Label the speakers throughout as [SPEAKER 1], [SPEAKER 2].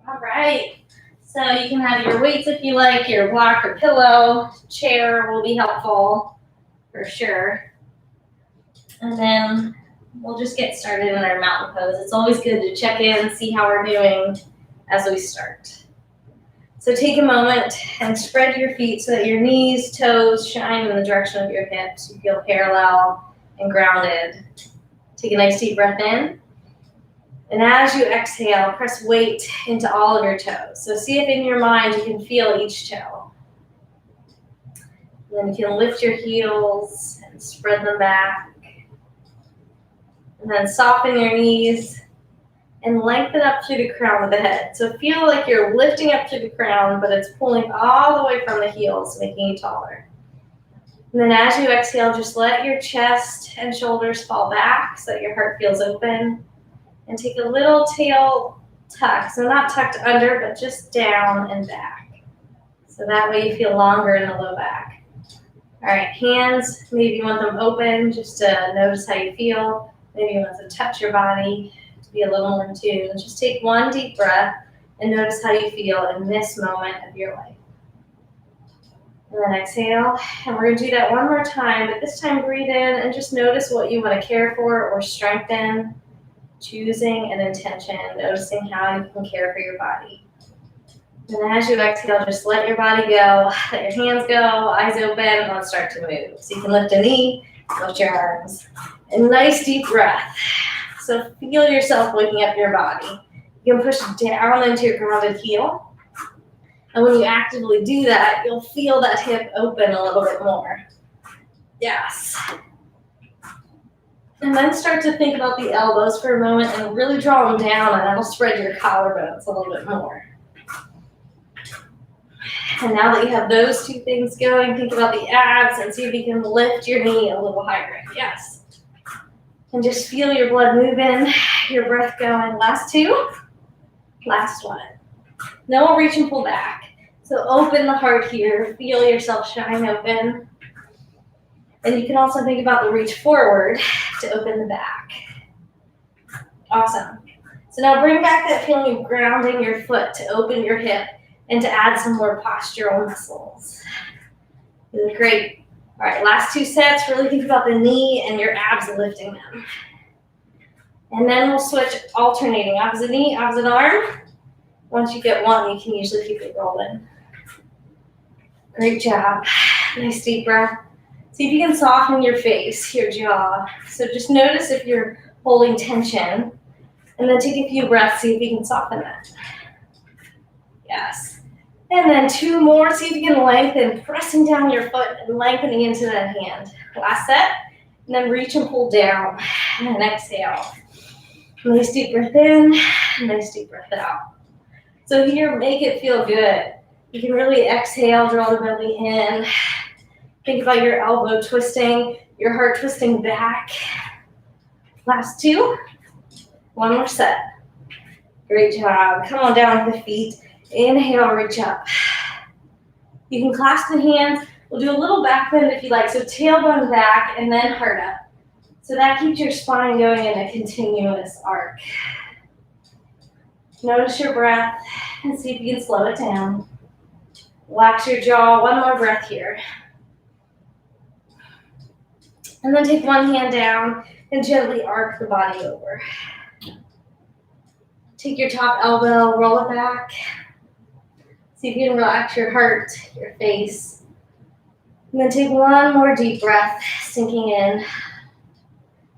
[SPEAKER 1] All right. So you can have your weights if you like, your block or pillow. Chair will be helpful for sure. And then we'll just get started in our mountain pose. It's always good to check in, see how we're doing as we start. So take a moment and spread your feet so that your knees, toes shine in the direction of your hips. You feel parallel and grounded. Take a nice deep breath in. And as you exhale, press weight into all of your toes. So see if in your mind you can feel each toe. And then you can lift your heels and spread them back. And then soften your knees and lengthen up through the crown of the head. So feel like you're lifting up through the crown, but it's pulling all the way from the heels, making you taller. And then as you exhale, just let your chest and shoulders fall back so that your heart feels open. And take a little tail tuck. So not tucked under, but just down and back. So that way you feel longer in the low back. All right, hands, maybe you want them open just to notice how you feel. Maybe you want to touch your body to be a little more in tune. Just take one deep breath and notice how you feel in this moment of your life. And then exhale, and we're going to do that one more time, but this time breathe in and just notice what you want to care for or strengthen, choosing an intention, noticing how you can care for your body. And as you exhale, just let your body go, let your hands go, eyes open, and let's start to move. So you can lift a knee, lift your arms. And nice deep breath. So feel yourself waking up your body. You can push down into your grounded heel. And when you actively do that, you'll feel that hip open a little bit more. Yes. And then start to think about the elbows for a moment and really draw them down, and that'll spread your collarbones a little bit more. And now that you have those two things going, think about the abs and see if you can lift your knee a little higher. Yes. And just feel your blood moving, your breath going. Last two. Last one. Then we'll reach and pull back. So open the heart here. Feel yourself shine open. And you can also think about the reach forward to open the back. Awesome. So now bring back that feeling of grounding your foot to open your hip and to add some more postural muscles. Great. All right, last two sets, really think about the knee and your abs lifting them. And then we'll switch alternating, opposite knee, opposite arm. Once you get one, you can usually keep it rolling. Great job. Nice deep breath. See if you can soften your face, your jaw. So just notice if you're holding tension. And then take a few breaths, see if you can soften that. Yes. And then two more, see if you can lengthen, pressing down your foot and lengthening into that hand. Last set, and then reach and pull down, and then exhale. Nice deep breath in, nice deep breath out. So here, make it feel good. You can really exhale, draw the belly in. Think about your elbow twisting, your heart twisting back. Last two, one more set. Great job. Come on down with the feet. Inhale, reach up. You can clasp the hands. We'll do a little back bend if you like. So tailbone back and then heart up. So that keeps your spine going in a continuous arc. Notice your breath and see if you can slow it down. Relax your jaw. One more breath here. And then take one hand down and gently arc the body over. Take your top elbow, roll it back. See if you can relax your heart, your face. And then take one more deep breath, sinking in.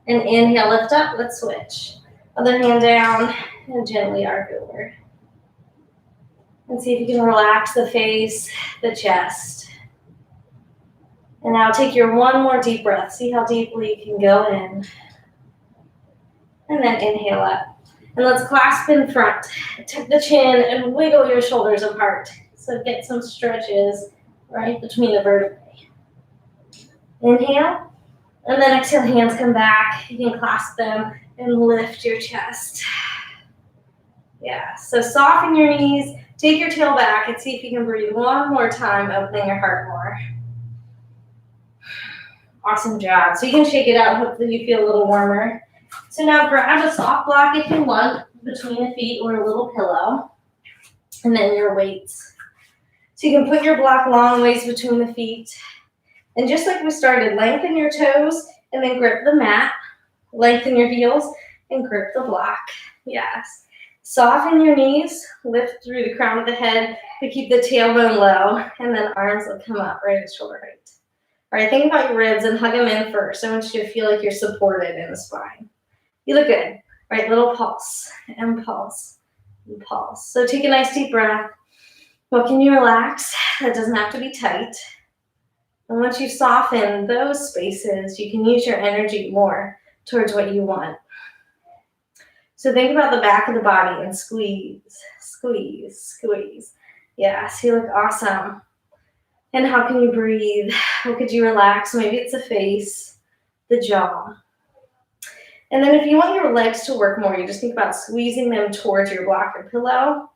[SPEAKER 1] And inhale, lift up, let's switch. Other hand down and gently arc over. And see if you can relax the face, the chest. And now take your one more deep breath. See how deeply you can go in. And then inhale up. And let's clasp in front. Tuck the chin and wiggle your shoulders apart. So get some stretches right between the vertebrae. Inhale. And then exhale, hands come back. You can clasp them and lift your chest. Yeah, so soften your knees. Take your tail back and see if you can breathe one more time, opening your heart more. Awesome job. So you can shake it out. Hopefully you feel a little warmer. So now grab a soft block if you want between the feet or a little pillow. And then your weights. So you can put your block long ways between the feet. And just like we started, lengthen your toes and then grip the mat. Lengthen your heels and grip the block. Yes. Soften your knees, lift through the crown of the head, but keep the tailbone low, and then arms will come up right at shoulder height. All right, think about your ribs and hug them in first. I want you to feel like you're supported in the spine. You look good. All right, little pulse and pulse and pulse. So take a nice deep breath. What can you relax? That doesn't have to be tight. And once you soften those spaces, you can use your energy more towards what you want. So think about the back of the body and squeeze, squeeze, squeeze. Yes, you look awesome. And how can you breathe? What could you relax? Maybe it's the face, the jaw. And then if you want your legs to work more, you just think about squeezing them towards your block or pillow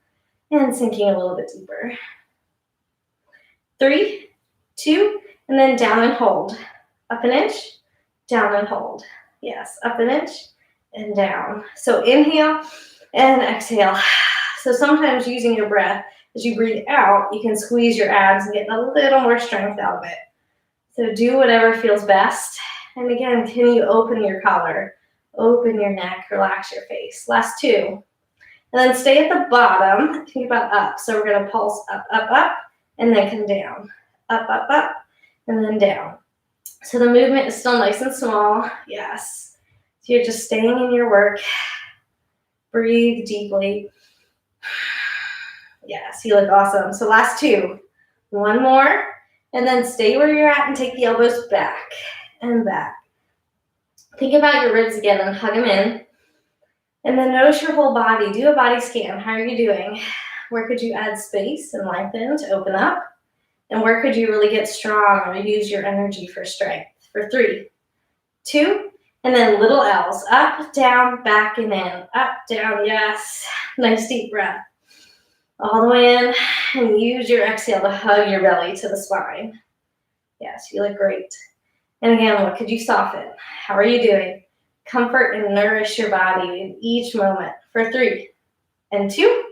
[SPEAKER 1] and sinking a little bit deeper. 3, 2, and then down and hold. Up an inch, down and hold. Yes, up an inch and down. So inhale and exhale. So sometimes using your breath, as you breathe out, you can squeeze your abs and get a little more strength out of it. So do whatever feels best. And again, can you open your collar, open your neck, relax your face. Last 2. And then stay at the bottom. Think about up. So we're going to pulse up, up, up, and then come down. Up, up, up, and then down. So the movement is still nice and small. Yes. So you're just staying in your work. Breathe deeply. Yes, you look awesome. So last 2. 1 more. And then stay where you're at and take the elbows back and back. Think about your ribs again and hug them in. And then notice your whole body. Do a body scan. How are you doing? Where could you add space and lengthen to open up? And where could you really get strong or use your energy for strength? For 3, 2, and then little L's. Up, down, back, and in. Up, down, yes. Nice deep breath. All the way in, and use your exhale to hug your belly to the spine. Yes, you look great. And again, what could you soften? How are you doing? Comfort and nourish your body in each moment. For 3, and 2,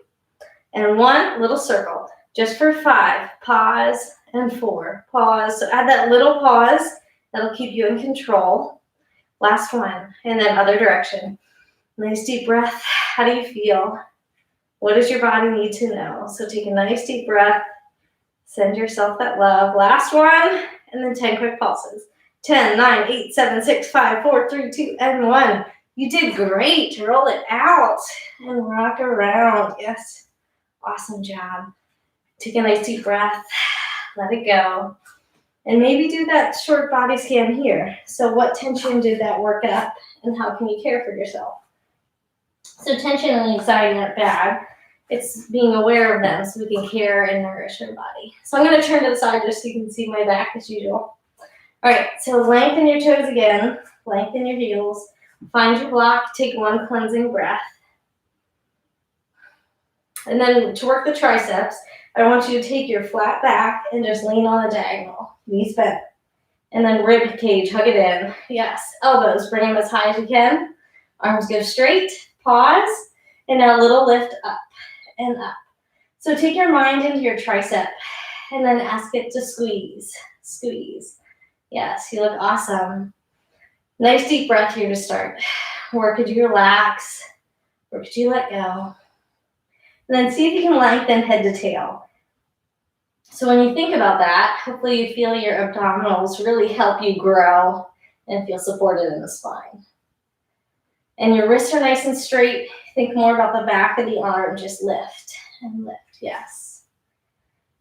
[SPEAKER 1] and 1, little circle. Just for 5, pause, and 4, pause. So add that little pause. That'll keep you in control. Last 1, and then other direction. Nice deep breath. How do you feel? What does your body need to know? So take a nice deep breath. Send yourself that love. Last 1, and then 10 quick pulses. 10, 9, 8, 7, 6, 5, 4, 3, 2, and 1. You did great. Roll it out and rock around. Yes. Awesome job. Take a nice deep breath. Let it go. And maybe do that short body scan here. So what tension did that work up, and how can you care for yourself? So tension and anxiety aren't bad. It's being aware of them so we can care and nourish our body. So I'm going to turn to the side just so you can see my back as usual. All right, so lengthen your toes again. Lengthen your heels. Find your block. Take 1 cleansing breath. And then to work the triceps, I want you to take your flat back and just lean on the diagonal. Knees bent. And then rib cage, hug it in. Yes, elbows, bring them as high as you can. Arms go straight, pause, and now a little lift up and up. So take your mind into your tricep and then ask it to squeeze, squeeze. Yes, you look awesome. Nice deep breath here to start. Where could you relax? Where could you let go? And then see if you can lengthen head to tail. So when you think about that, hopefully you feel your abdominals really help you grow and feel supported in the spine. And your wrists are nice and straight. Think more about the back of the arm. Just lift and lift. Yes.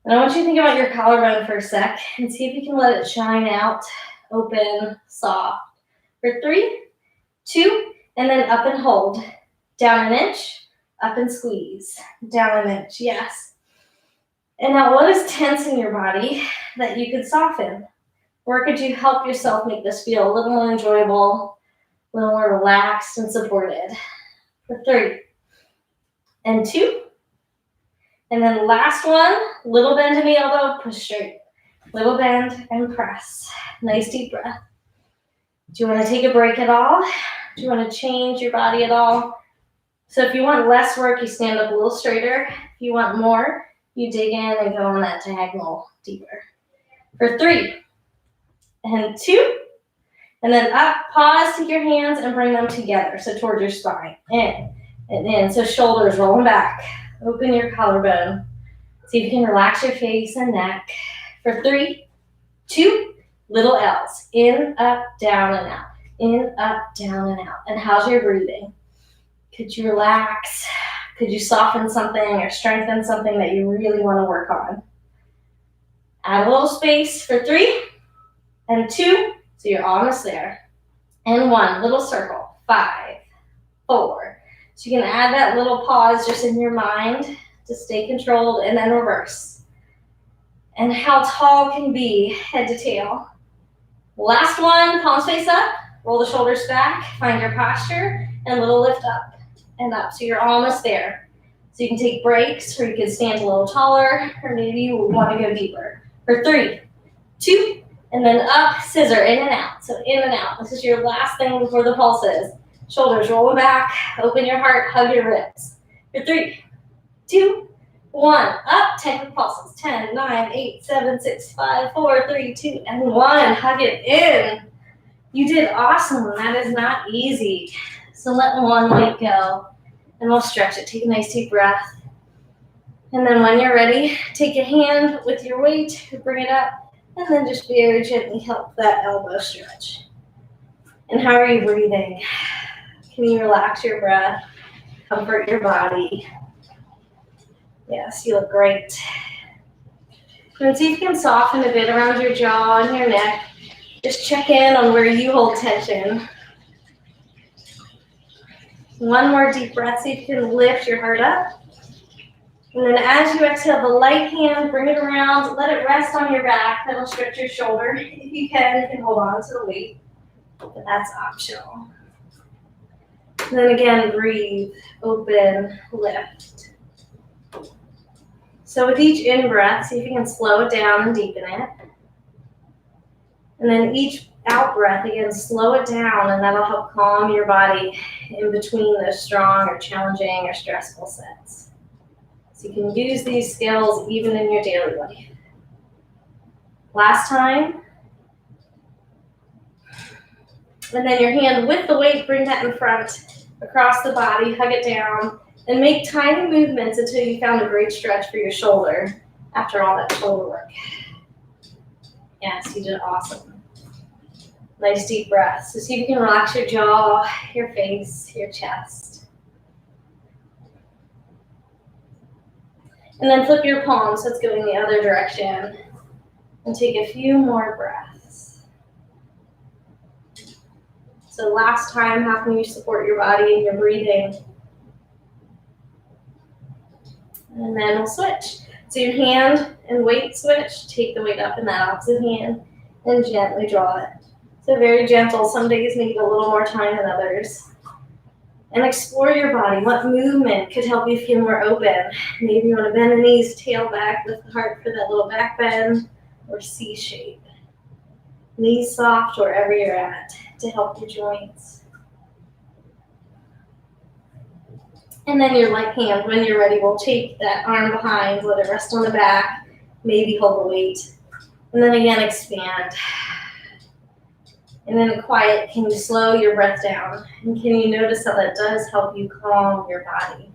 [SPEAKER 1] And I want you to think about your collarbone for a sec and see if you can let it shine out, open, soft. For 3, 2, and then up and hold. Down an inch, up and squeeze. Down an inch. Yes. And now what is tense in your body that you could soften? Where could you help yourself make this feel a little more enjoyable, a little more relaxed and supported? For 3, and 2, and then last 1, little bend in the elbow, push straight. Little bend and press. Nice deep breath. Do you want to take a break at all? Do you want to change your body at all? So if you want less work, you stand up a little straighter. If you want more, you dig in and go on that diagonal deeper. For 3 and 2, and then up, pause, take your hands and bring them together. So towards your spine, in and in. So shoulders rolling back, open your collarbone. See if you can relax your face and neck. For 3, 2, little L's, in, up, down, and out. In, up, down, and out. And how's your breathing? Could you relax? Could you soften something or strengthen something that you really want to work on? Add a little space for 3 and 2, so you're almost there. And 1, little circle, 5, 4. So you can add that little pause just in your mind to stay controlled, and then reverse. And how tall can be head to tail. Last one, palms face up, roll the shoulders back, find your posture, and a little lift up and up. So you're almost there. So you can take breaks, or you can stand a little taller, or maybe you want to go deeper. For 3, 2, and then up, scissor, in and out. So in and out. This is your last thing before the pulses. Shoulders rolling back, open your heart, hug your ribs. For 3, 2, 1, up, 10 pulses. 10, 9, 8, 7, 6, 5, 4, 3, 2, and 1. Hug it in. You did awesome. That is not easy. So let one leg go, and we'll stretch it. Take a nice deep breath. And then when you're ready, take a hand with your weight, bring it up, and then just very gently help that elbow stretch. And how are you breathing? Can you relax your breath? Comfort your body. Yes, you look great. And see if you can soften a bit around your jaw and your neck. Just check in on where you hold tension. One more deep breath, see if you can lift your heart up. And then as you exhale, the light hand, bring it around, let it rest on your back. That'll stretch your shoulder. If you can hold on to the weight, but that's optional. And then again, breathe, open, lift. So with each in-breath, see if you can slow it down and deepen it. And then each out-breath, again, slow it down, and that'll help calm your body in between those strong or challenging or stressful sets. So you can use these skills even in your daily life. Last time. And then your hand with the weight, bring that in front, across the body, hug it down, and make tiny movements until you found a great stretch for your shoulder after all that shoulder work. Yes, you did awesome. Nice deep breath. So see if you can relax your jaw, your face, your chest. And then flip your palms so it's going the other direction. And take a few more breaths. So last time, how can you support your body and your breathing? And then we'll switch. So your hand and weight switch. Take the weight up in that opposite hand and gently draw it. So very gentle. Some days need a little more time than others. And explore your body. What movement could help you feel more open? Maybe you want to bend the knees, tail back, lift the heart for that little back bend, or C shape. Knees soft wherever you're at to help your joints. And then your right hand, when you're ready, will take that arm behind, let it rest on the back, maybe hold the weight. And then again, expand. And then quiet, can you slow your breath down? And can you notice how that does help you calm your body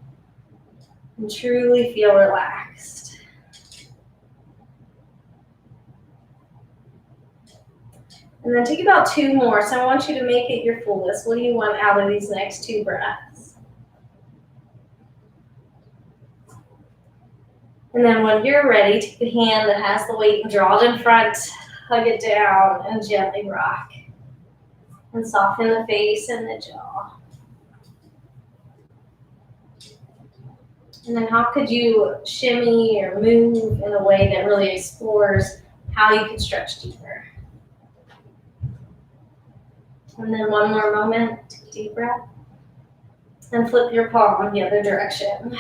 [SPEAKER 1] and truly feel relaxed? And then take about 2 more. So I want you to make it your fullest. What do you want out of these next 2 breaths? And then when you're ready, take the hand that has the weight and draw it in front, hug it down, and gently rock. And soften the face and the jaw. And then how could you shimmy or move in a way that really explores how you can stretch deeper? And then one more moment, take a deep breath. And flip your palm the other direction.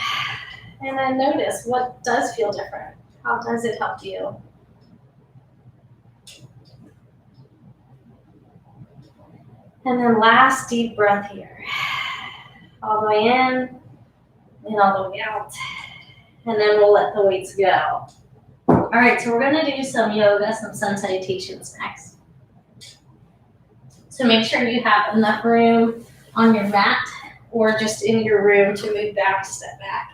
[SPEAKER 1] And then notice what does feel different. How does it help you? And then last deep breath here. All the way in and all the way out. And then we'll let the weights go. All right, so we're gonna do some yoga, some sun salutations next. So make sure you have enough room on your mat or just in your room to move back, step back.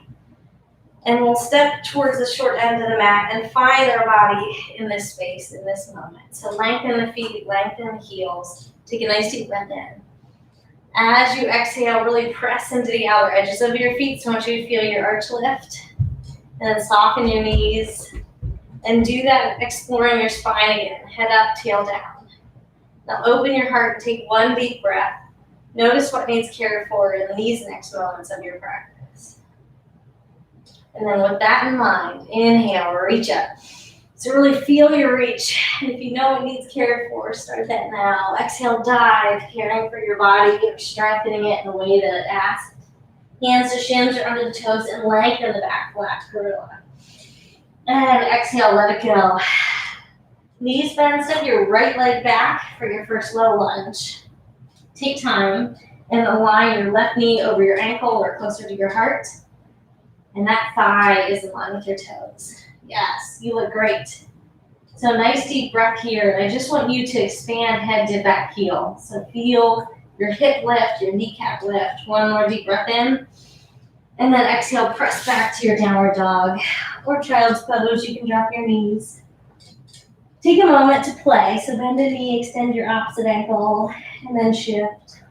[SPEAKER 1] And we'll step towards the short end of the mat and find our body in this space, in this moment. So lengthen the feet, lengthen the heels. Take a nice deep breath in. As you exhale, really press into the outer edges of your feet. So I want you to feel your arch lift. And then soften your knees. And do that exploring your spine again. Head up, tail down. Now open your heart and take one deep breath. Notice what needs cared for in these next moments of your practice. And then with that in mind, inhale, reach up. So really feel your reach. And if you know what needs cared for, start that now. Exhale, dive, caring for your body, strengthening it in a way that it asks. Hands to shins or under the toes and lengthen the back, flat gorilla. And exhale, let it go. Knees bend, step your right leg back for your first low lunge. Take time and align your left knee over your ankle or closer to your heart. And that thigh is in line with your toes. Yes, you look great. So nice deep breath here. And I just want you to expand head to back heel. So feel your hip lift, your kneecap lift. One more deep breath in. And then exhale, press back to your downward dog or child's pose. You can drop your knees. Take a moment to play. So bend a knee, extend your opposite ankle, and then shift.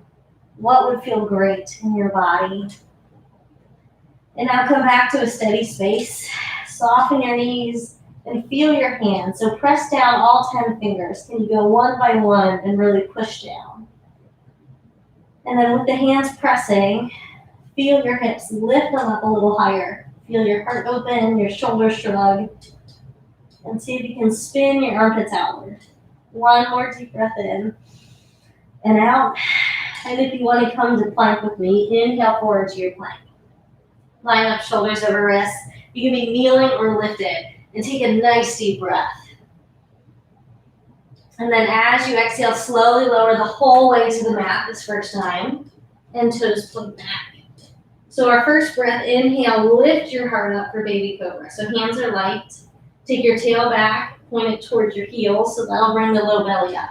[SPEAKER 1] What would feel great in your body? And now come back to a steady space. Soften your knees and feel your hands. So press down all 10 fingers. Can you go one by one and really push down? And then with the hands pressing, feel your hips, lift them up a little higher. Feel your heart open, your shoulders shrug. And see if you can spin your armpits outward. One more deep breath in and out. And if you want to come to plank with me, inhale forward to your plank. Line up shoulders over wrists. You can be kneeling or lifted. And take a nice deep breath. And then as you exhale, slowly lower the whole way to the mat this first time. And toes point back. So our first breath, inhale, lift your heart up for baby cobra. So hands are light. Take your tail back, point it towards your heels, so that'll bring the low belly up.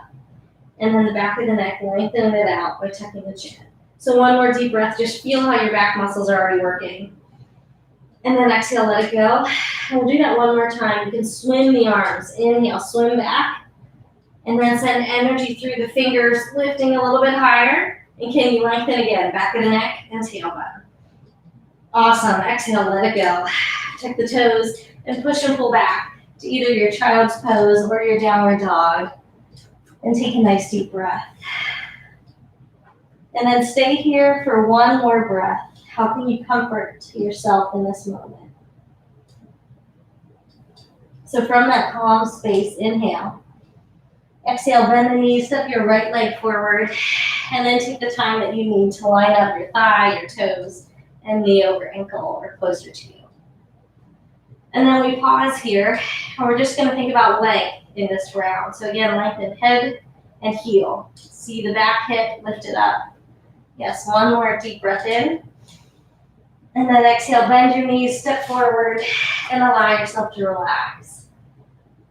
[SPEAKER 1] And then the back of the neck, lengthen it out by tucking the chin. So one more deep breath, just feel how your back muscles are already working. And then exhale, let it go. And we'll do that one more time. You can swim the arms. Inhale, swim back. And then send energy through the fingers, lifting a little bit higher. And can you lengthen again, back of the neck and tailbone. Awesome, exhale, let it go. Tuck the toes and push and pull back to either your child's pose or your downward dog. And take a nice deep breath. And then stay here for one more breath. How can you comfort yourself in this moment? So from that calm space, inhale. Exhale, bend the knees, step your right leg forward, and then take the time that you need to line up your thigh, your toes, and knee over ankle or closer to you. And then we pause here, and we're just going to think about length in this round. So again, lengthen head and heel. See the back hip, lift it up. Yes, one more deep breath in. And then exhale, bend your knees, step forward, and allow yourself to relax.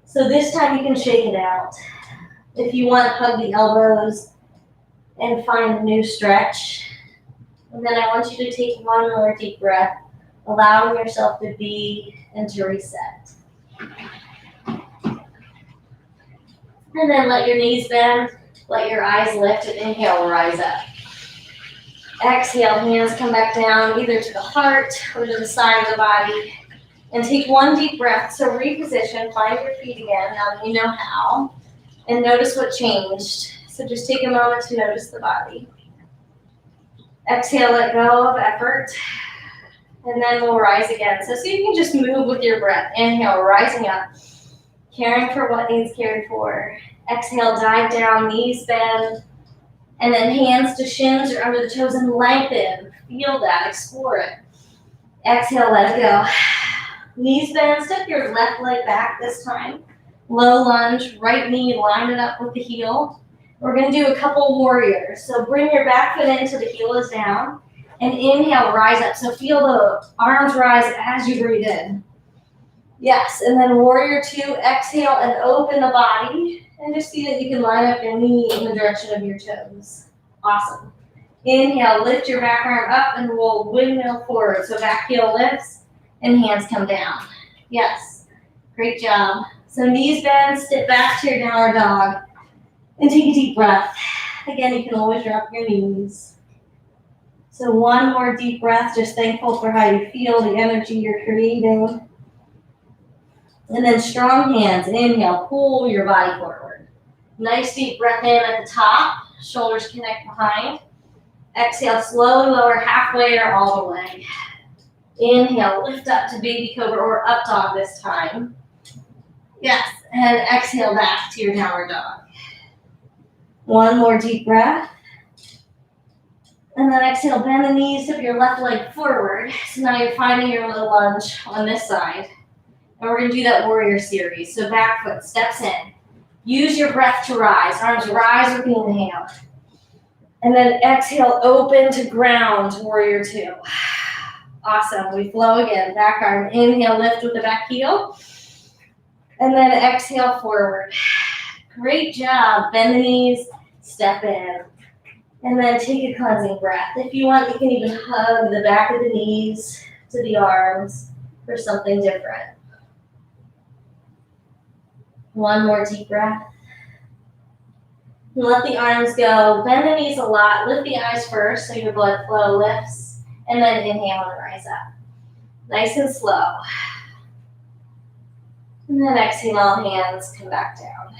[SPEAKER 1] So this time you can shake it out. If you want, hug the elbows and find a new stretch. And then I want you to take one more deep breath, allowing yourself to be and to reset. And then let your knees bend, let your eyes lift, and inhale, rise up. Exhale, hands come back down either to the heart or to the side of the body. And take one deep breath. So reposition, find your feet again, now that you know how. And notice what changed. So just take a moment to notice the body. Exhale, let go of effort. And then we'll rise again. So see if you can just move with your breath. Inhale, rising up. Caring for what needs cared for. Exhale, dive down, knees bend. And then hands to shins or under the toes and lengthen. Feel that, explore it. Exhale, let it go. Knees bend, step your left leg back this time. Low lunge, right knee, line it up with the heel. We're going to do a couple warriors. So bring your back foot in so the heel is down. And inhale, rise up. So feel the arms rise as you breathe in. Yes, and then warrior two, exhale and open the body. And just see that you can line up your knee in the direction of your toes. Awesome. Inhale, lift your back arm up and roll windmill forward. So back heel lifts and hands come down. Yes, great job. So knees bend, step back to your downward dog. And take a deep breath. Again, you can always drop your knees. So one more deep breath, just thankful for how you feel, the energy you're creating. And then strong hands, inhale, pull your body forward. Nice deep breath in at the top, shoulders connect behind. Exhale, slowly lower halfway or all the way. Inhale, lift up to baby cobra or up dog this time. Yes, and exhale back to your downward dog. One more deep breath. And then exhale, bend the knees, tip your left leg forward. So now you're finding your little lunge on this side. And we're going to do that warrior series. So back foot steps in. Use your breath to rise. Arms rise with the inhale. And then exhale, open to ground, warrior two. Awesome. We flow again. Back arm, inhale, lift with the back heel. And then exhale forward. Great job. Bend the knees, step in. And then take a cleansing breath. If you want, you can even hug the back of the knees to the arms for something different. One more deep breath. Let the arms go. Bend the knees a lot. Lift the eyes first so your blood flow lifts. And then inhale and rise up. Nice and slow. And then exhale, hands come back down.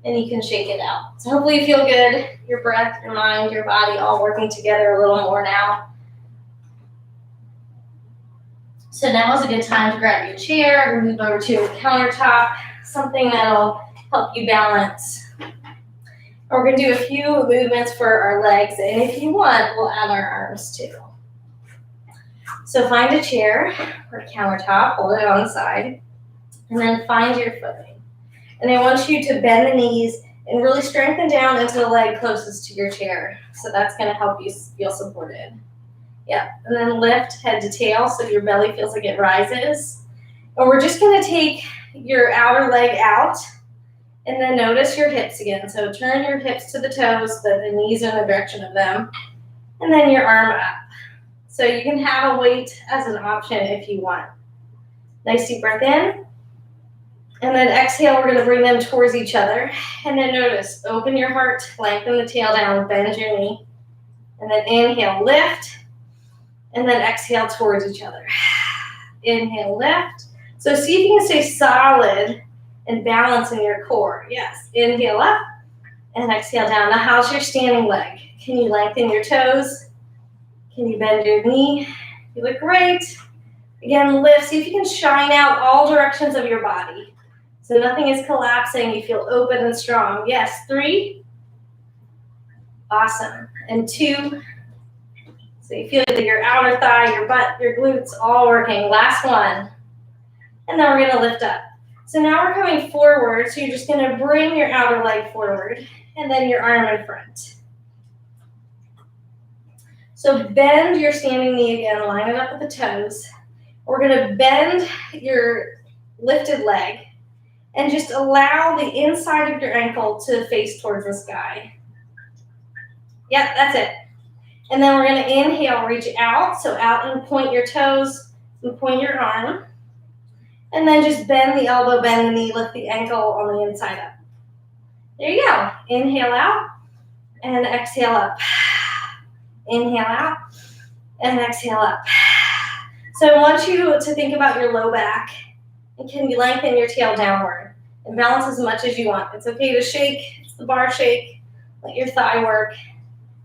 [SPEAKER 1] And you can shake it out. So hopefully you feel good. Your breath, your mind, your body all working together a little more now. So now is a good time to grab your chair and move over to a countertop, something that'll help you balance. We're going to do a few movements for our legs, and if you want, we'll add our arms too. So find a chair or countertop, hold it on the side, and then find your footing. And I want you to bend the knees and really strengthen down into the leg closest to your chair. So that's going to help you feel supported. Yeah, and then lift head to tail so your belly feels like it rises. And we're just going to take your outer leg out and then notice your hips again. So turn your hips to the toes, the knees are in the direction of them, and then your arm up. So you can have a weight as an option if you want. Nice deep breath in. And then exhale, we're going to bring them towards each other. And then notice, open your heart, lengthen the tail down, bend your knee. And then inhale, lift. And then exhale towards each other. Inhale, lift. So see if you can stay solid and balance in your core. Yes, inhale up and exhale down. Now how's your standing leg? Can you lengthen your toes? Can you bend your knee? You look great. Again, lift. See if you can shine out all directions of your body. So nothing is collapsing. You feel open and strong. Yes, 3. Awesome. And 2. So you feel that your outer thigh, your butt, your glutes all working. Last one. And then we're going to lift up. So now we're coming forward. So you're just going to bring your outer leg forward and then your arm in front. So bend your standing knee again. Line it up with the toes. We're going to bend your lifted leg and just allow the inside of your ankle to face towards the sky. Yep, that's it. And then we're going to inhale, reach out. So out and point your toes and point your arm. And then just bend the elbow, bend the knee, lift the ankle on the inside up. There you go. Inhale out and exhale up. Inhale out and exhale up. So I want you to think about your low back. And can you lengthen your tail downward and balance as much as you want. It's okay to shake. It's the bar shake. Let your thigh work.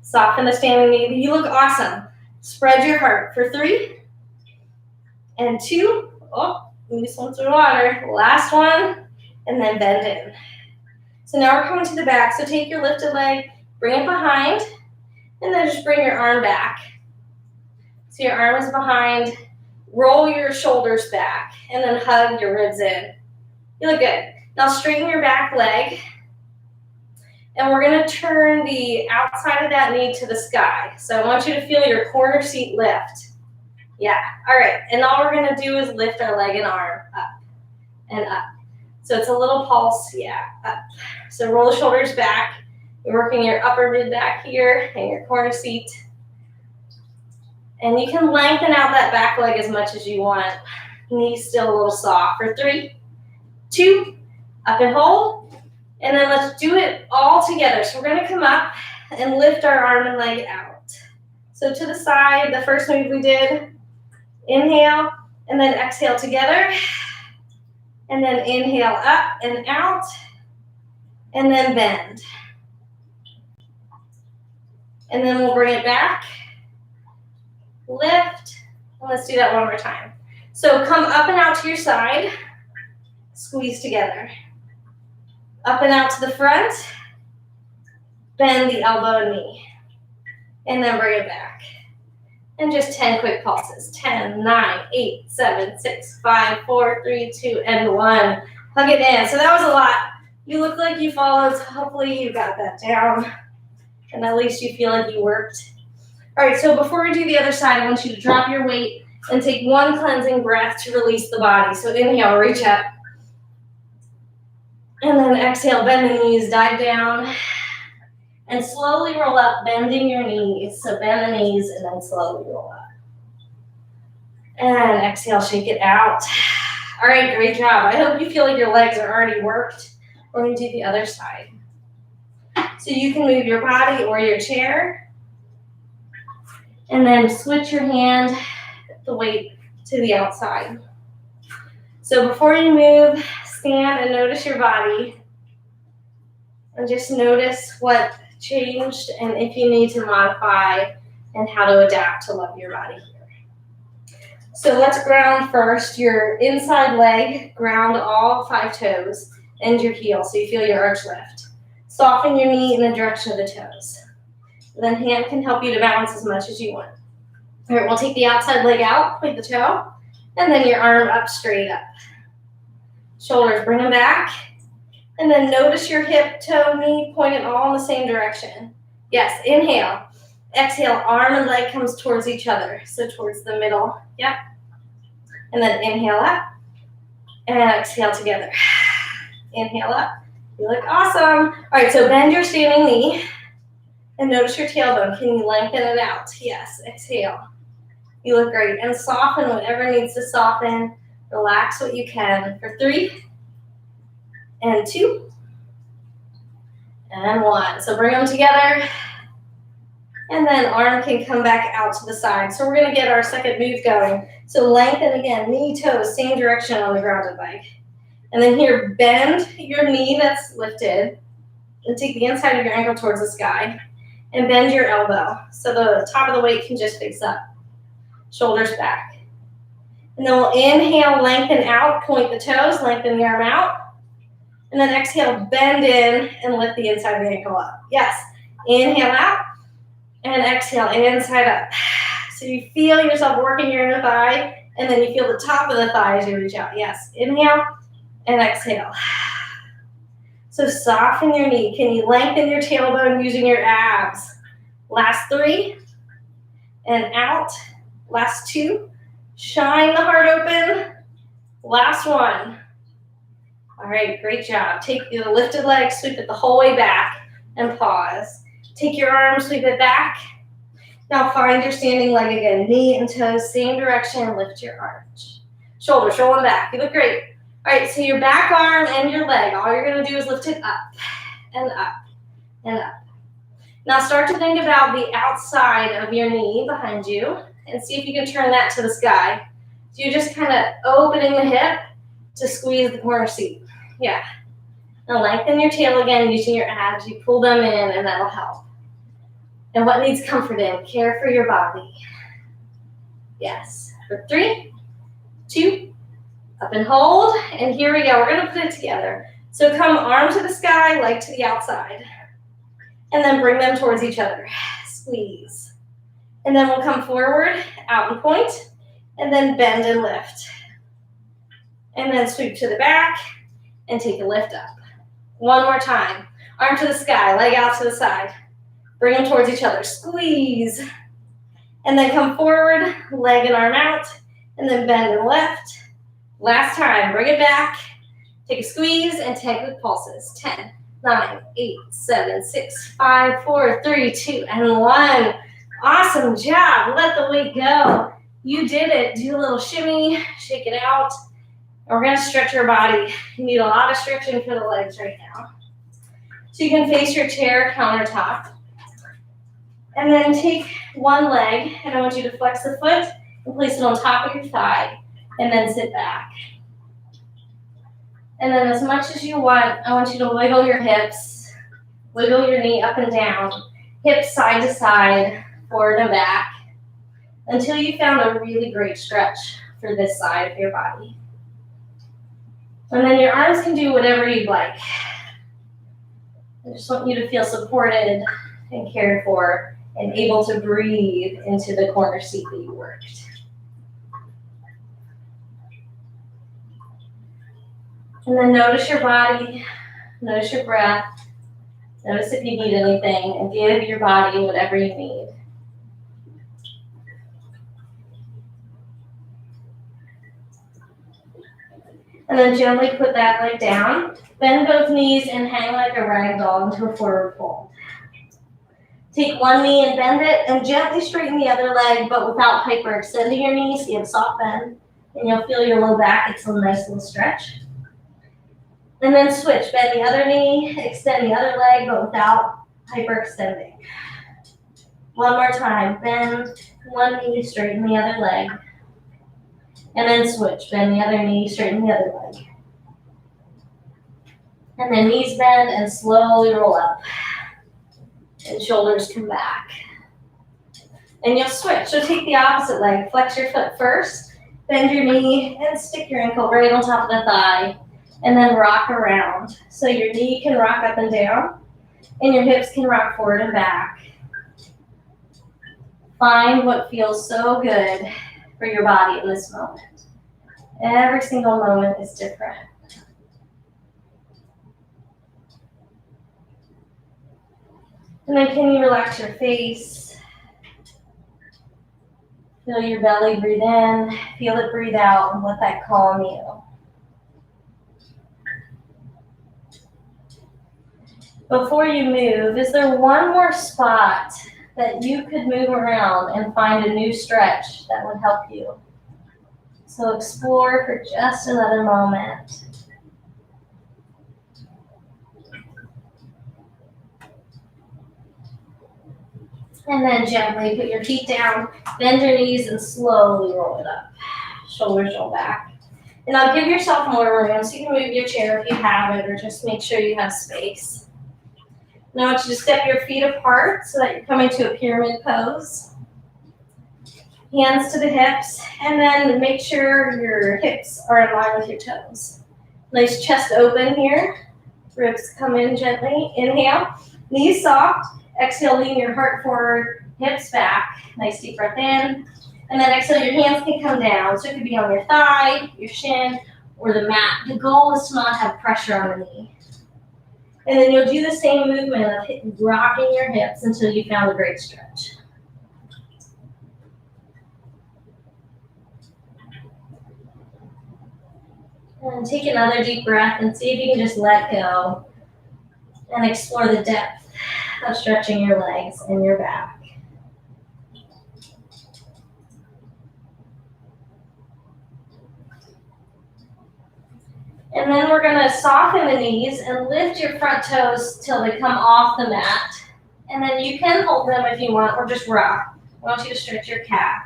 [SPEAKER 1] Soften the standing knee. You look awesome. Spread your heart for 3 and 2. Oh, you swim through water. Last one, and then bend in. So now we're coming to the back. So take your lifted leg, bring it behind, and then just bring your arm back. So your arm is behind. Roll your shoulders back, and then hug your ribs in. You look good. Now straighten your back leg. And we're going to turn the outside of that knee to the sky. So I want you to feel your corner seat lift. Yeah, all right. And all we're going to do is lift our leg and arm up and up. So it's a little pulse, yeah, up. So roll the shoulders back. You're working your upper mid back here and your corner seat. And you can lengthen out that back leg as much as you want. Knees still a little soft. For 3, 2, up and hold. And then let's do it all together. So we're going to come up and lift our arm and leg out. So to the side, the first move we did, inhale and then exhale together. And then inhale up and out. And then bend. And then we'll bring it back. Lift. And let's do that one more time. So come up and out to your side. Squeeze together. Up and out to the front. Bend the elbow and knee. And then bring it back. And just 10 quick pulses. 10, 9, 8, 7, 6, 5, 4, 3, 2, and 1. Hug it in. So that was a lot. You look like you followed. So hopefully you got that down. And at least you feel like you worked. All right, so before we do the other side, I want you to drop your weight and take one cleansing breath to release the body. So inhale, reach up. And then exhale, bend the knees, dive down. And slowly roll up, bending your knees. So bend the knees and then slowly roll up. And exhale, shake it out. All right, great job. I hope you feel like your legs are already worked. We're going to do the other side. So you can move your body or your chair. And then switch your hand, the weight to the outside. So before you move, stand and notice your body. And just notice what changed and if you need to modify and how to adapt to love your body here. So let's ground first your inside leg, ground all 5 toes and your heel so you feel your arch lift. Soften your knee in the direction of the toes. Then hand can help you to balance as much as you want. All right, we'll take the outside leg out, point the toe, and then your arm up, straight up. Shoulders, bring them back. And then notice your hip, toe, knee, pointing all in the same direction. Yes, inhale. Exhale, arm and leg comes towards each other. So towards the middle, yep. And then inhale up, and exhale together. Inhale up. You look awesome. All right, so bend your standing knee. And notice your tailbone. Can you lengthen it out? Yes. Exhale. You look great. And soften whatever needs to soften. Relax what you can. For 3, and 2, and 1. So bring them together. And then arm can come back out to the side. So we're going to get our second move going. So lengthen again. Knee, toes, same direction on the grounded leg. And then here, bend your knee that's lifted. And take the inside of your ankle towards the sky. And bend your elbow so the top of the weight can just face up. Shoulders back. And then we'll inhale, lengthen out, point the toes, lengthen the arm out. And then exhale, bend in and lift the inside of the ankle up. Yes. Inhale out and exhale, inside up. So you feel yourself working your inner thigh and then you feel the top of the thigh as you reach out. Yes. Inhale and exhale. So soften your knee. Can you lengthen your tailbone using your abs? Last 3, and out. Last 2, shine the heart open. Last 1. All right, great job. Take the lifted leg, sweep it the whole way back, and pause. Take your arm, sweep it back. Now find your standing leg again. Knee and toes, same direction, lift your arch. Shoulders rolling back. You look great. All right, so your back arm and your leg, all you're going to do is lift it up and up and up. Now start to think about the outside of your knee behind you and see if you can turn that to the sky. So you're just kind of opening the hip to squeeze the corner seat. Yeah. Now lengthen your tail again using your abs. You pull them in and that'll help. And what needs comfort in? Care for your body. Yes. For 3, 2, up and hold, and here we go. We're going to put it together. So come arm to the sky, leg to the outside. And then bring them towards each other. Squeeze. And then we'll come forward, out and point, and then bend and lift. And then sweep to the back and take a lift up. One more time. Arm to the sky, leg out to the side. Bring them towards each other. Squeeze. And then come forward, leg and arm out. And then bend and lift. Last time, bring it back. Take a squeeze and 10 quick pulses. 10, 9, 8, 7, 6, 5, 4, 3, 2, and 1. Awesome job. Let the weight go. You did it. Do a little shimmy, shake it out. And we're going to stretch your body. You need a lot of stretching for the legs right now. So you can face your chair countertop. And then take one leg, and I want you to flex the foot and place it on top of your thigh, and then sit back. And then as much as you want, I want you to wiggle your hips, wiggle your knee up and down, hips side to side, forward and back, until you found a really great stretch for this side of your body. And then your arms can do whatever you'd like. I just want you to feel supported and cared for and able to breathe into the corner seat that you worked. And then notice your body, notice your breath, notice if you need anything, and give your body whatever you need. And then gently put that leg down. Bend both knees and hang like a rag doll into a forward fold. Take one knee and bend it, and gently straighten the other leg, but without hyperextending your knees. So you have a soft bend, and you'll feel your low back. It's a nice little stretch. And then switch. Bend the other knee, extend the other leg, but without hyperextending. One more time. Bend one knee, straighten the other leg. And then switch. Bend the other knee, straighten the other leg. And then knees bend and slowly roll up. And shoulders come back. And you'll switch. So take the opposite leg. Flex your foot first. Bend your knee and stick your ankle right on top of the thigh. And then rock around. So your knee can rock up and down. And your hips can rock forward and back. Find what feels so good for your body in this moment. Every single moment is different. And then can you relax your face? Feel your belly breathe in, feel it breathe out, and let that calm you. Before you move, is there one more spot that you could move around and find a new stretch that would help you? So explore for just another moment. And then gently put your feet down, bend your knees, and slowly roll it up. Shoulders roll back. And now give yourself more room, so you can move your chair if you have it, or just make sure you have space. Now I want you to step your feet apart so that you're coming to a pyramid pose. Hands to the hips, and then make sure your hips are in line with your toes. Nice chest open here. Ribs come in gently. Inhale, knees soft. Exhale, lean your heart forward, hips back. Nice deep breath in. And then exhale, your hands can come down. So it could be on your thigh, your shin, or the mat. The goal is to not have pressure on the knee. And then you'll do the same movement of rocking your hips until you found a great stretch. And take another deep breath and see if you can just let go and explore the depth of stretching your legs and your back. And then we're going to soften the knees and lift your front toes till they come off the mat. And then you can hold them if you want, or just rock. I want you to stretch your calf.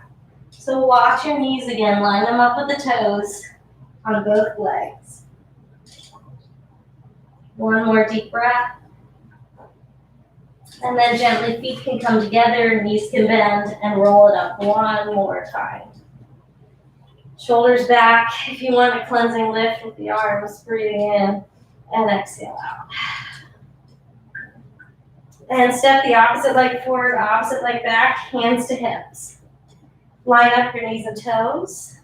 [SPEAKER 1] So watch your knees again, line them up with the toes on both legs. One more deep breath. And then gently feet can come together, knees can bend, and roll it up one more time. Shoulders back. If you want a cleansing lift with the arms, breathing in and exhale out. And step the opposite leg forward, opposite leg back, hands to hips. Line up your knees and toes.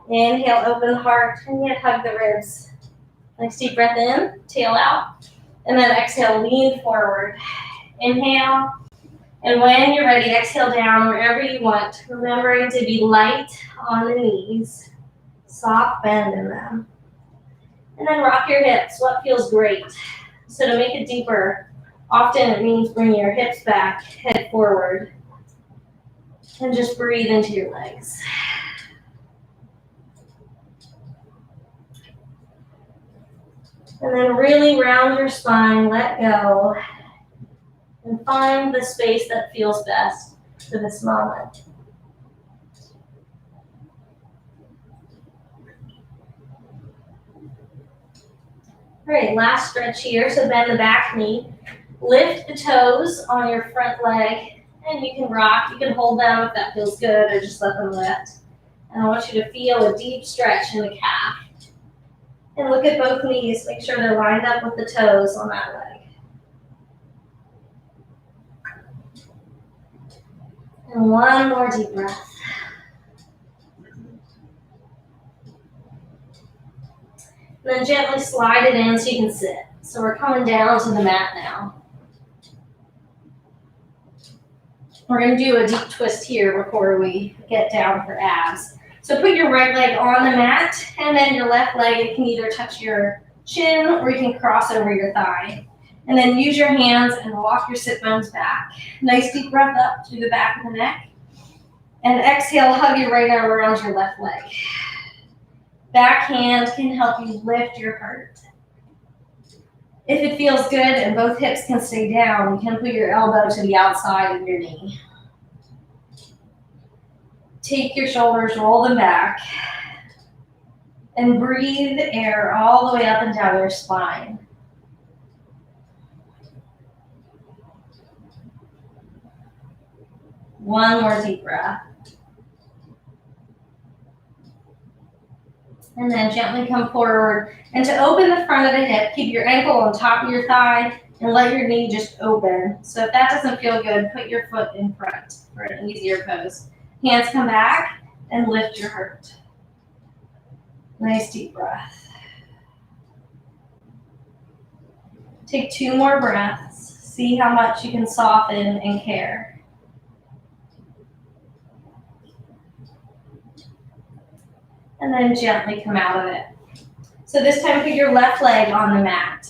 [SPEAKER 1] Inhale, open the heart, and yet hug the ribs. Nice deep breath in, tail out. And then exhale, lean forward. Inhale. And when you're ready, exhale down wherever you want, remembering to be light on the knees. Soft bend in them. And then rock your hips. What feels great? So to make it deeper, often it means bring your hips back, head forward. And just breathe into your legs. And then really round your spine, let go, and find the space that feels best for this moment. All right, last stretch here. So bend the back knee, lift the toes on your front leg, and you can rock. You can hold them if that feels good, or just let them lift. And I want you to feel a deep stretch in the calf. And look at both knees. Make sure they're lined up with the toes on that leg. And one more deep breath. And then gently slide it in so you can sit. So we're coming down to the mat now. We're going to do a deep twist here before we get down for abs. So put your right leg on the mat, and then your left leg can either touch your chin or you can cross over your thigh. And then use your hands and walk your sit bones back. Nice deep breath up through the back of the neck. And exhale, hug your right arm around your left leg. Back hand can help you lift your heart. If it feels good and both hips can stay down, you can put your elbow to the outside of your knee. Take your shoulders, roll them back, and breathe air all the way up and down your spine. One more deep breath. And then gently come forward. And to open the front of the hip, keep your ankle on top of your thigh and let your knee just open. So if that doesn't feel good, put your foot in front for an easier pose. Hands come back and lift your heart. Nice deep breath. Take 2 more breaths. See how much you can soften and care. And then gently come out of it. So this time put your left leg on the mat.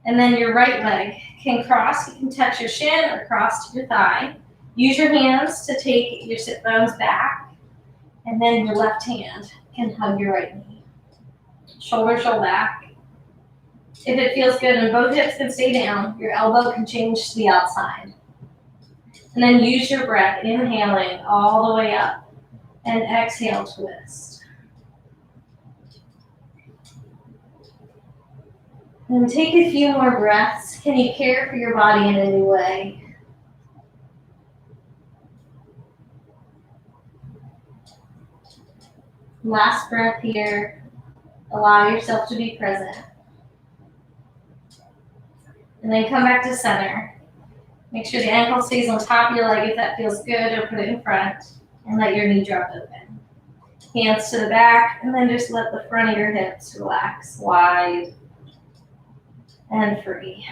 [SPEAKER 1] And then your right leg can cross. You can touch your shin or cross to your thigh. Use your hands to take your sit bones back. And then your left hand can hug your right knee. Shoulder back. If it feels good and both hips can stay down, your elbow can change to the outside. And then use your breath, inhaling all the way up. And exhale, twist. And take a few more breaths. Can you care for your body in a new way? Last breath here. Allow yourself to be present. And then come back to center. Make sure the ankle stays on top of your leg if that feels good, or put it in front. And let your knee drop open. Hands to the back, and then just let the front of your hips relax wide and free.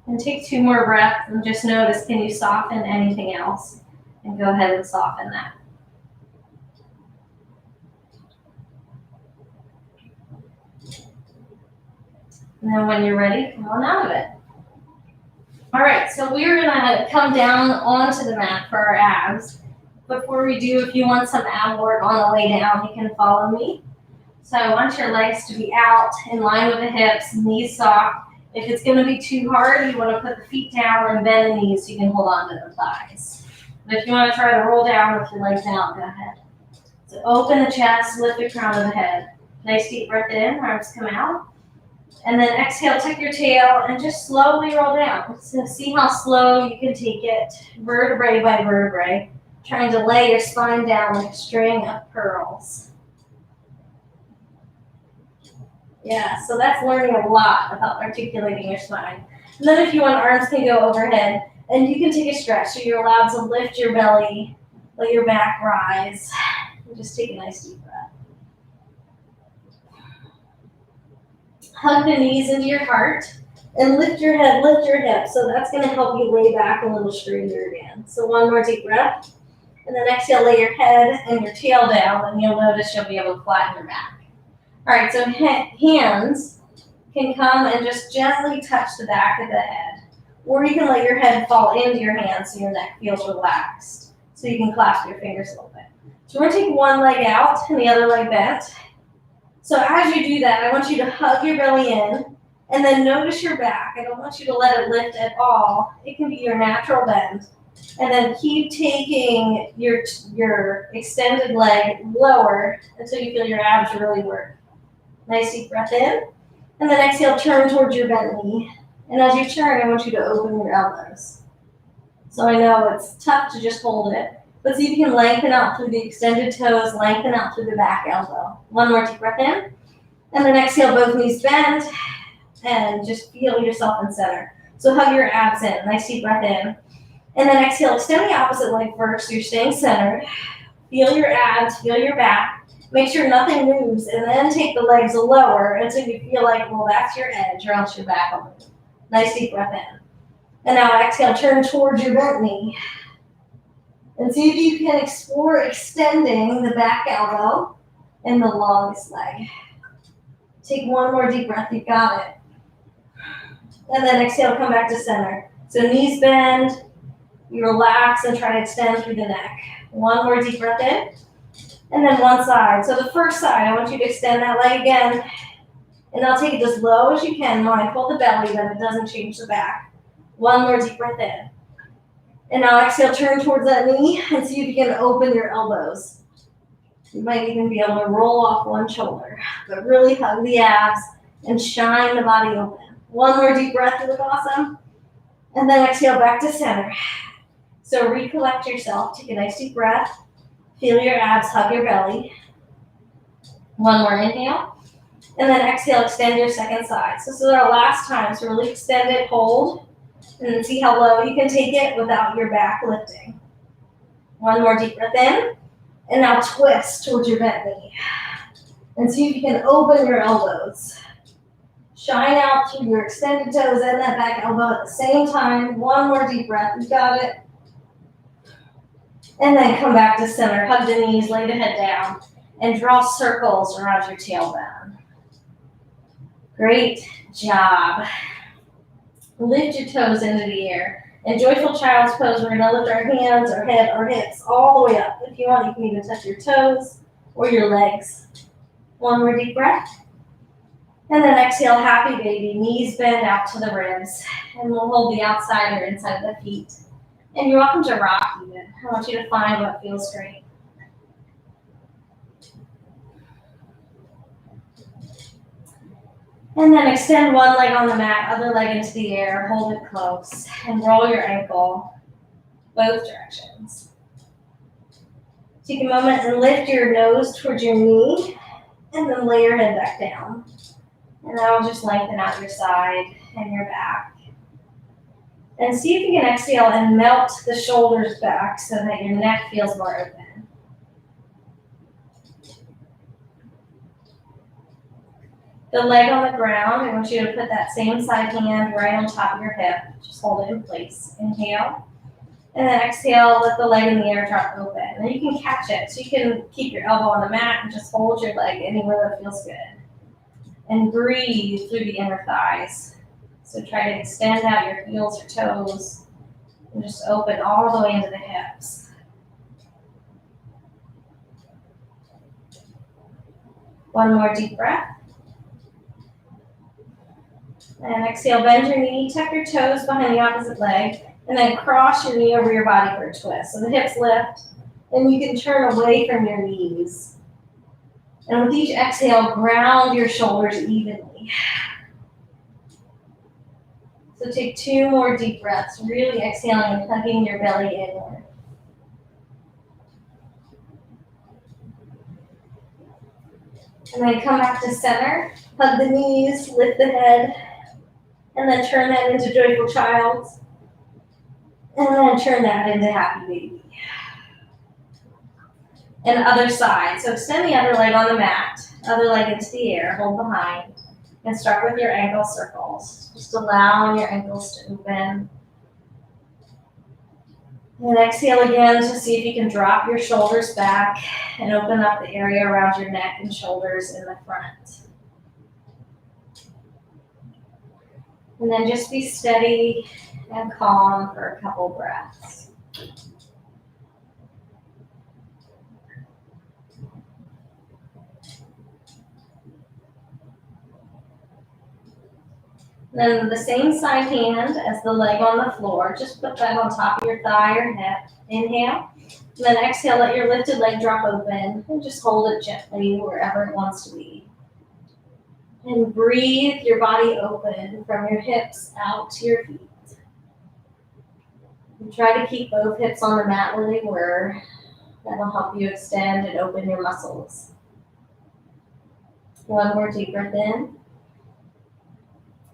[SPEAKER 1] And take 2 more breaths and just notice, can you soften anything else? And go ahead and soften that. And then when you're ready, come on out of it. All right, so we're gonna come down onto the mat for our abs. Before we do, if you want some ab work on the way down, you can follow me. So I want your legs to be out in line with the hips, knees soft. If it's gonna be too hard, you wanna put the feet down and bend the knees so you can hold on to the thighs. But if you wanna try to roll down with your legs out, go ahead. So open the chest, lift the crown of the head. Nice deep breath in, arms come out. And then exhale, tuck your tail, and just slowly roll down. So see how slow you can take it, vertebrae by vertebrae, trying to lay your spine down like a string of pearls. Yeah, so that's learning a lot about articulating your spine. And then if you want, arms can go overhead, and you can take a stretch. So you're allowed to lift your belly, let your back rise, and just take a nice deep breath. Hug the knees into your heart and lift your head, lift your hips. So that's going to help you lay back a little straighter again. So one more deep breath. And then exhale, lay your head and your tail down, and you'll notice you'll be able to flatten your back. All right, so hands can come and just gently touch the back of the head. Or you can let your head fall into your hands so your neck feels relaxed. So you can clasp your fingers a little bit. So we're going to take one leg out and the other leg bent. So as you do that, I want you to hug your belly in and then notice your back. I don't want you to let it lift at all. It can be your natural bend. And then keep taking your extended leg lower until you feel your abs really work. Nice deep breath in. And then exhale, turn towards your bent knee. And as you turn, I want you to open your elbows. So I know it's tough to just hold it, but see if you can lengthen out through the extended toes, lengthen out through the back elbow. One more deep breath in. And then exhale, both knees bend. And just feel yourself in center. So hug your abs in. Nice deep breath in. And then exhale, extend the opposite leg first so you're staying centered. Feel your abs, feel your back. Make sure nothing moves, and then take the legs lower until you feel like, well, that's your edge, or else your back will move. Nice deep breath in. And now exhale, turn towards your bent knee. And see if you can explore extending the back elbow and the longest leg. Take one more deep breath, you got it. And then exhale, come back to center. So knees bend. You relax and try to extend through the neck. One more deep breath in. And then one side. So the first side, I want you to extend that leg again. And I'll take it as low as you can. Mindful of the belly, but it doesn't change the back. One more deep breath in. And now exhale, turn towards that knee and see if you can open your elbows. You might even be able to roll off one shoulder. But really hug the abs and shine the body open. One more deep breath, you look awesome. And then exhale back to center. So recollect yourself, take a nice deep breath, feel your abs, hug your belly. One more inhale, and then exhale, extend your second side. So this is our last time, so really extend it, hold, and then see how low you can take it without your back lifting. One more deep breath in, and now twist towards your bent knee. And see if you can open your elbows. Shine out through your extended toes and that back elbow at the same time. One more deep breath, you got it. And then come back to center. Hug the knees, lay the head down, and draw circles around your tailbone. Great job. Lift your toes into the air. In joyful child's pose, we're going to lift our hands, our head, our hips all the way up. If you want, you can even touch your toes or your legs. One more deep breath. And then exhale, happy baby. Knees bend out to the ribs. And we'll hold the outside or inside of the feet. And you're welcome to rock even. I want you to find what feels great. And then extend one leg on the mat, other leg into the air, hold it close, and roll your ankle both directions. Take a moment and lift your nose towards your knee, and then lay your head back down. And that'll just lengthen out your side and your back. And see if you can exhale and melt the shoulders back so that your neck feels more open. The leg on the ground, I want you to put that same side hand right on top of your hip. Just hold it in place. Inhale. And then exhale, let the leg in the air drop open. And you can catch it. So you can keep your elbow on the mat and just hold your leg anywhere that feels good. And breathe through the inner thighs. So try to extend out your heels or toes and just open all the way into the hips. One more deep breath. And exhale, bend your knee, tuck your toes behind the opposite leg, and then cross your knee over your body for a twist. So the hips lift, and you can turn away from your knees. And with each exhale, ground your shoulders evenly. So take 2 more deep breaths, really exhaling and hugging your belly inward. And then come back to center, hug the knees, lift the head, and then turn that into joyful child. And then turn that into happy baby. And other side. So extend the other leg on the mat, other leg into the air, hold behind. And start with your ankle circles. Just allowing your ankles to open. And exhale again to see if you can drop your shoulders back and open up the area around your neck and shoulders in the front. And then just be steady and calm for a couple breaths. Then the same side hand as the leg on the floor, just put that on top of your thigh or hip. Inhale. And then exhale, let your lifted leg drop open and just hold it gently wherever it wants to be. And breathe your body open from your hips out to your feet. And try to keep both hips on the mat where they were. That'll help you extend and open your muscles. One more deep breath in.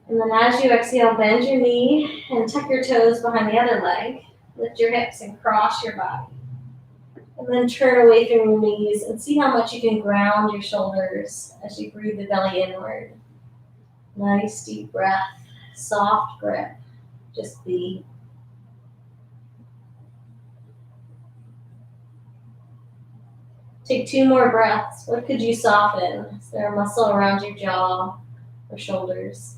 [SPEAKER 1] And then as you exhale, bend your knee and tuck your toes behind the other leg. Lift your hips and cross your body. And then turn away from your knees and see how much you can ground your shoulders as you breathe the belly inward. Nice deep breath, soft grip. Just be. Take 2 more breaths. What could you soften? Is there a muscle around your jaw or shoulders?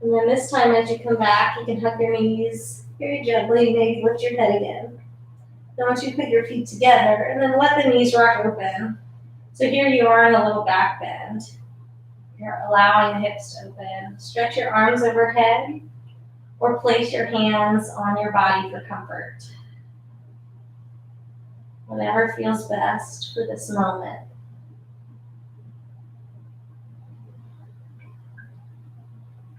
[SPEAKER 1] And then this time as you come back, you can hug your knees very gently, maybe lift your head again. Then once you put your feet together, and then let the knees rock open. So here you are in a little back bend. You're allowing the hips to open. Stretch your arms overhead or place your hands on your body for comfort. Whatever feels best for this moment.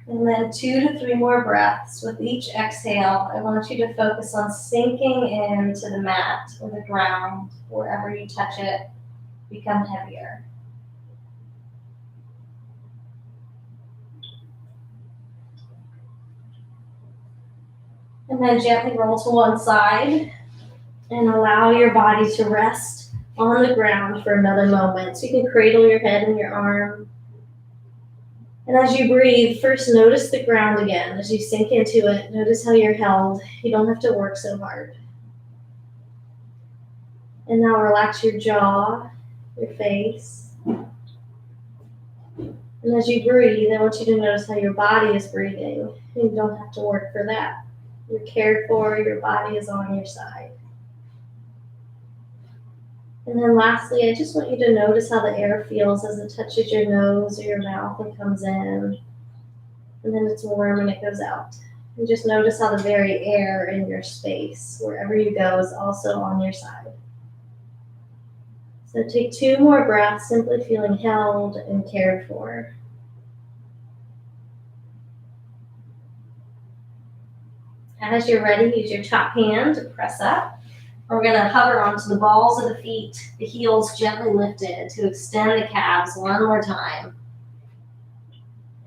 [SPEAKER 1] And then 2 to 3 more breaths. With each exhale, I want you to focus on sinking into the mat or the ground, wherever you touch it, become heavier. And then gently roll to one side and allow your body to rest on the ground for another moment. So you can cradle your head in your arm. And as you breathe, first notice the ground again. As you sink into it, notice how you're held. You don't have to work so hard. And now relax your jaw, your face. And as you breathe, I want you to notice how your body is breathing. You don't have to work for that. You're cared for, your body is on your side. And then lastly, I just want you to notice how the air feels as it touches your nose or your mouth and comes in. And then it's warm and it goes out. And just notice how the very air in your space, wherever you go, is also on your side. So take 2 more breaths, simply feeling held and cared for. As you're ready, use your top hand to press up. We're going to hover onto the balls of the feet, the heels gently lifted to extend the calves one more time.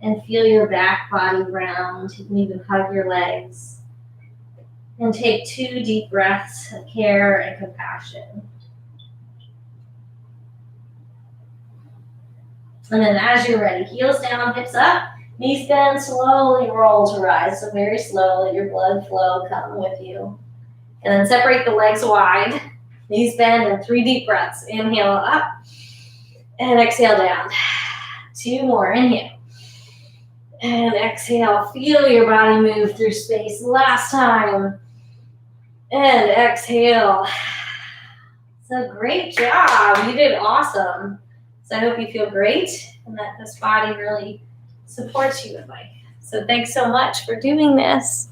[SPEAKER 1] And feel your back body round. You can even hug your legs. And take 2 deep breaths of care and compassion. And then as you're ready, heels down, hips up, knees bend, slowly roll to rise. So very slow, let your blood flow come with you. And then separate the legs wide, knees bend, and 3 deep breaths. Inhale up, and exhale down. 2 more, inhale. And exhale, feel your body move through space. Last time. And exhale. So great job, you did awesome. So I hope you feel great and that this body really supports you in life. So thanks so much for doing this.